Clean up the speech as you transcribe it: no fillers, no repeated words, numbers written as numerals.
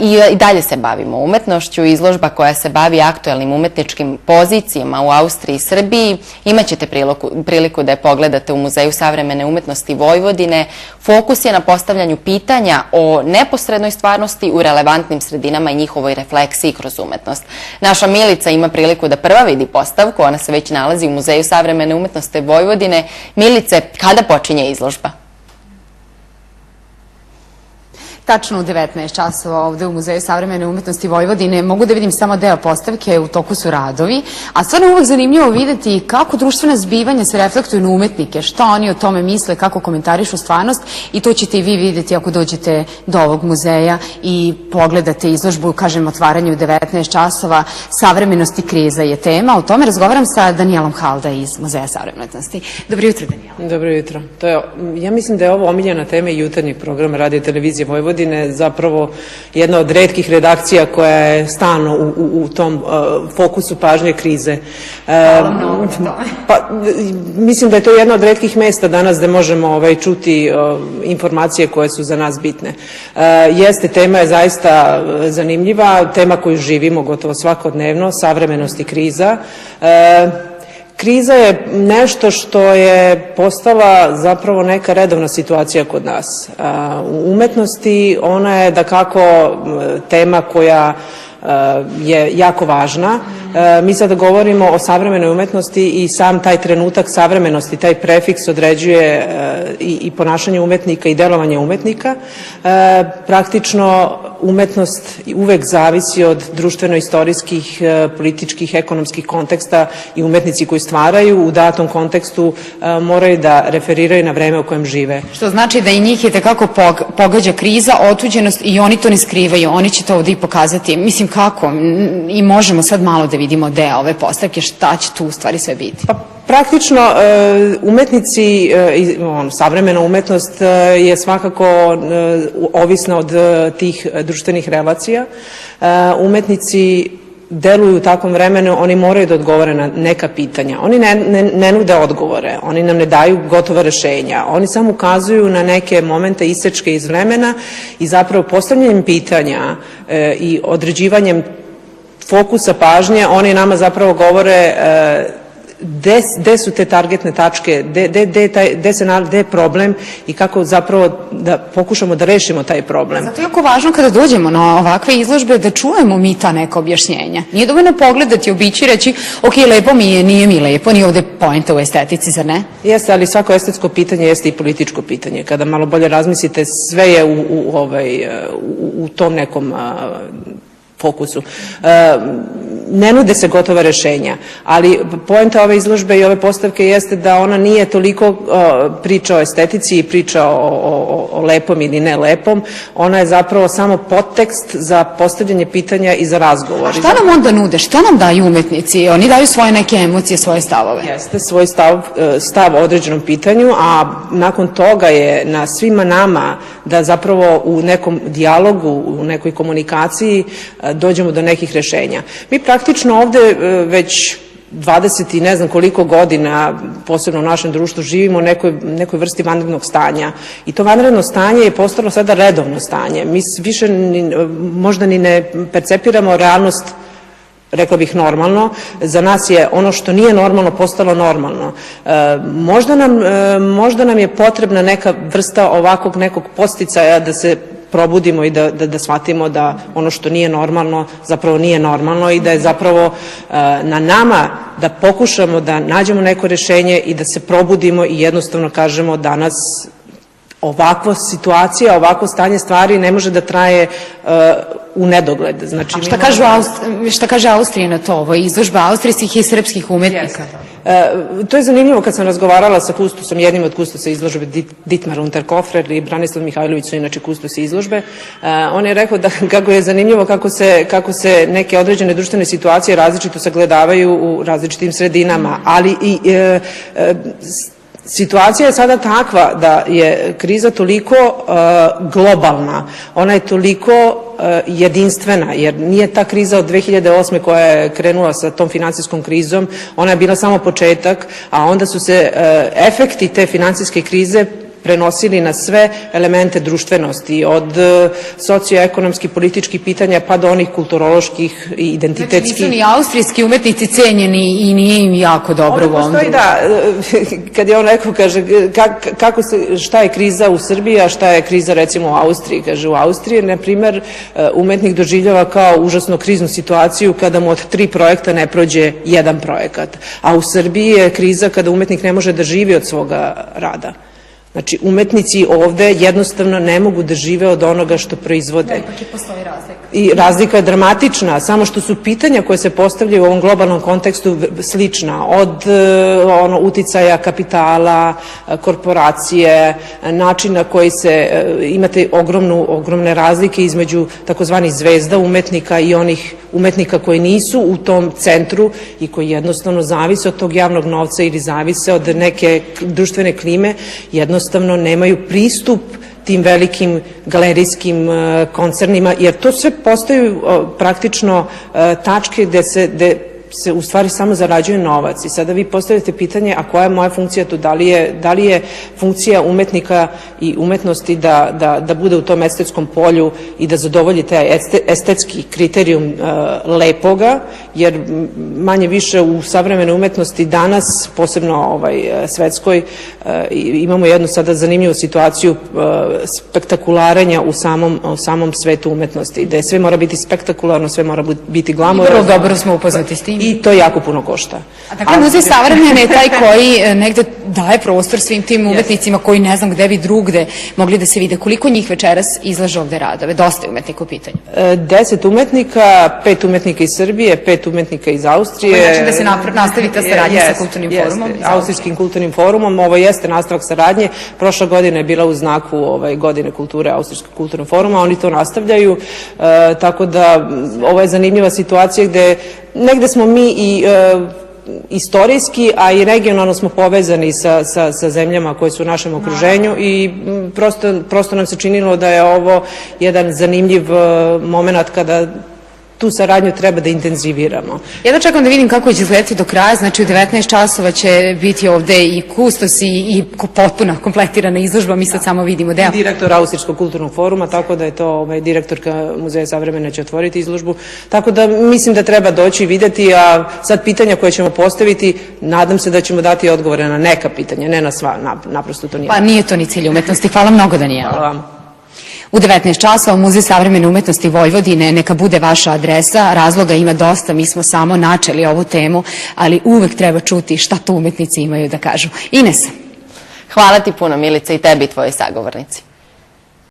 I dalje se bavimo umetnošću. Izložba koja se bavi aktuelnim umetničkim pozicijama u Austriji i Srbiji. Imaćete priliku da je pogledate u Muzeju savremene umetnosti Vojvodine. Fokus je na postavljanju pitanja o neposrednoj stvarnosti u relevantnim sredinama i njihovoj refleksiji kroz umetnost. Naša Milica ima priliku da prva vidi postavku. Ona se već nalazi u Muzeju savremene umetnosti Vojvodine. Milice, kada počinje izložba? Tačno u 19 časova ovde u Muzeju savremene umetnosti Vojvodine. Mogu da vidim samo deo postavke, u toku su radovi, a stvarno je uvek zanimljivo videti kako društvena zbivanja se reflektuju na umetnike, šta oni o tome misle, kako komentarišu stvarnost, i to ćete i vi videti ako dođete do ovog muzeja i pogledate izložbu, kažem, otvaranje u 19 časova. Savremenost i kriza je tema. O tome razgovaram sa Danijelom Halda iz Muzeja savremene umetnosti. Dobro jutro, Danijela. Dobro jutro. Ja mislim da je ovo omiljena tema i jutarnjeg programa Radio televizije Vojvodine, zapravo jedna od retkih redakcija koja je stalno u tom fokusu pažnje krize. Mislim da je to jedna od retkih mesta danas gde možemo čuti informacije koje su za nas bitne. Tema je zaista zanimljiva, tema koju živimo gotovo svakodnevno, savremenost i kriza. Kriza je nešto što je postala zapravo neka redovna situacija kod nas. U umetnosti ona je dakako tema koja je jako važna. Mi sada govorimo o savremenoj umetnosti i sam taj trenutak savremenosti, taj prefiks određuje i ponašanje umetnika i delovanje umetnika. Praktično umetnost uvek zavisi od društveno-istorijskih, političkih, ekonomskih konteksta i umetnici koji stvaraju u datom kontekstu moraju da referiraju na vreme u kojem žive. Što znači da i njih je tekako pogađa kriza, otuđenost, i oni to ne skrivaju, oni će to ovde i pokazati. Mislim, kako? I možemo sad malo da vidimo deo ove postavke, šta će tu u stvari sve biti? Praktično, umetnici, savremena umetnost je svakako ovisna od tih društvenih relacija. Umetnici deluju u takvom vremenu, oni moraju da odgovore na neka pitanja. Oni ne nude odgovore, oni nam ne daju gotova rešenja, oni samo ukazuju na neke momente, isečke iz vremena, i zapravo postavljanjem pitanja i određivanjem fokusa pažnje, oni nama zapravo govore gde su te targetne tačke, gde je problem i kako zapravo da pokušamo da rešimo taj problem. Zato je jako važno kada dođemo na ovakve izložbe da čujemo mi ta neka objašnjenja. Nije dovoljno pogledati, obići, reći ok, lepo mi je, nije mi lepo, nije ovde poenta u estetici, zar ne? Jeste, ali svako estetsko pitanje jeste i političko pitanje. Kada malo bolje razmislite, sve je u tom nekom fokusu. Ne nude se gotova rešenja, ali poenta ove izložbe i ove postavke jeste da ona nije toliko priča o estetici i priča o lepom ili ne lepom, ona je zapravo samo podtekst za postavljanje pitanja i za razgovor. A šta nam onda nude? Šta nam daju umetnici? Oni daju svoje neke emocije, svoje stavove. Jeste, svoj stav o određenom pitanju, a nakon toga je na svima nama da zapravo u nekom dijalogu, u nekoj komunikaciji dođemo do nekih rešenja. Mi praktično ovde već 20 i ne znam koliko godina, posebno u našem društvu, živimo u nekoj vrsti vanrednog stanja. I to vanredno stanje je postalo sada redovno stanje. Mi više možda ni ne percepiramo realnost, rekla bih, normalno. Za nas je ono što nije normalno postalo normalno. Možda nam je potrebna neka vrsta ovakvog nekog podsticaja da se probudimo i da shvatimo da ono što nije normalno zapravo nije normalno i da je zapravo na nama da pokušamo da nađemo neko rešenje i da se probudimo i jednostavno kažemo danas ovakva situacija, ovakvo stanje stvari ne može da traje u nedogled. Znači, šta kaže Austrija na to? Ovo je izložba austrijskih i srpskih umetnika. To je zanimljivo kad sam razgovarala sa kustosom, jednim od kustosa izložbe, Dietmar Unterkofler i Branislav Mihajlović su inače kustosi izložbe. On je rekao da kako je zanimljivo kako se neke određene društvene situacije različito sagledavaju u različitim sredinama, ali i situacija je sada takva da je kriza toliko globalna, ona je toliko jedinstvena, jer nije ta kriza od 2008. koja je krenula sa tom finansijskom krizom, ona je bila samo početak, a onda su se efekti te finansijske krize prenosili na sve elemente društvenosti, od socioekonomskih, političkih pitanja pa do onih kulturoloških i identitetskih. Znači nisu ni austrijski umetnici cenjeni i nije im jako dobro u ovom. Da, kad je on rekao, kaže, šta je kriza u Srbiji, a šta je kriza recimo u Austriji. Kaže, u Austriji, na primer, umetnik doživljava kao užasno kriznu situaciju kada mu od 3 projekta ne prođe jedan projekat. A u Srbiji je kriza kada umetnik ne može da živi od svoga rada. Znači, umetnici ovde jednostavno ne mogu da žive od onoga što proizvode. Ipak i postoji razlika. I razlika je dramatična, samo što su pitanja koje se postavljaju u ovom globalnom kontekstu slična. Od uticaja kapitala, korporacije, načina koji imate ogromne razlike između takozvanih zvezda umetnika i onih umetnika koji nisu u tom centru i koji jednostavno zavise od tog javnog novca ili zavise od neke društvene klime, jednostavno nemaju pristup tim velikim galerijskim koncernima, jer to sve postaju praktično tačke gde se u stvari samo zarađuje novac. I sada vi postavljate pitanje, a koja je moja funkcija tu? Da li je funkcija umetnika i umetnosti da bude u tom estetskom polju i da zadovolji taj estetski kriterijum lepoga, jer manje više u savremenoj umetnosti danas, posebno svetskoj, imamo jednu sada zanimljivu situaciju spektakularenja u samom svetu umetnosti, gde sve mora biti spektakularno, sve mora biti glamorozno. Vrlo dobro smo upoznati s tim. I to jako puno košta. A dakle, Muzej savremene je taj koji negde daje prostor svim tim umetnicima koji ne znam gde bi drugde mogli da se vide. Koliko njih večeras izlaže ovde radove? Dosta je umetnika u pitanju. 10 umetnika, 5 umetnika iz Srbije, 5 umetnika iz Austrije. Koji način da se nastavi ta saradnja sa kulturnim forumom? Austrijskim kulturnim forumom. Ovo jeste nastavak saradnje. Prošla godina je bila u znaku godine kulture Austrijskog kulturnog foruma. Oni to nastavljaju. Tako da ovo je zanimljiva situacija gde negde smo mi i istorijski, a i regionalno smo povezani sa zemljama koje su u našem okruženju i prosto nam se činilo da je ovo jedan zanimljiv moment kada tu saradnju treba da intenziviramo. Jedno čekam da vidim kako će izgledati do kraja, znači u 19 časova će biti ovde i kustos i potpuna, kompletirana izložba, mi sad samo vidimo deo. Direktor Austrijskog kulturnog foruma, tako da je to direktorka Muzeja savremene će otvoriti izložbu, tako da mislim da treba doći i videti, a sad pitanja koje ćemo postaviti, nadam se da ćemo dati odgovore na neka pitanja, ne na sva, naprosto to nije. Pa nije to ni cilj umetnosti. Hvala mnogo, Danijela. Hvala vam. U 19 časova Muzej savremene umetnosti Vojvodine, neka bude vaša adresa, razloga ima dosta, mi smo samo načeli ovu temu, ali uvek treba čuti šta to umetnici imaju da kažu. Inesa. Hvala ti puno, Milica, i tebi i tvoji sagovornici.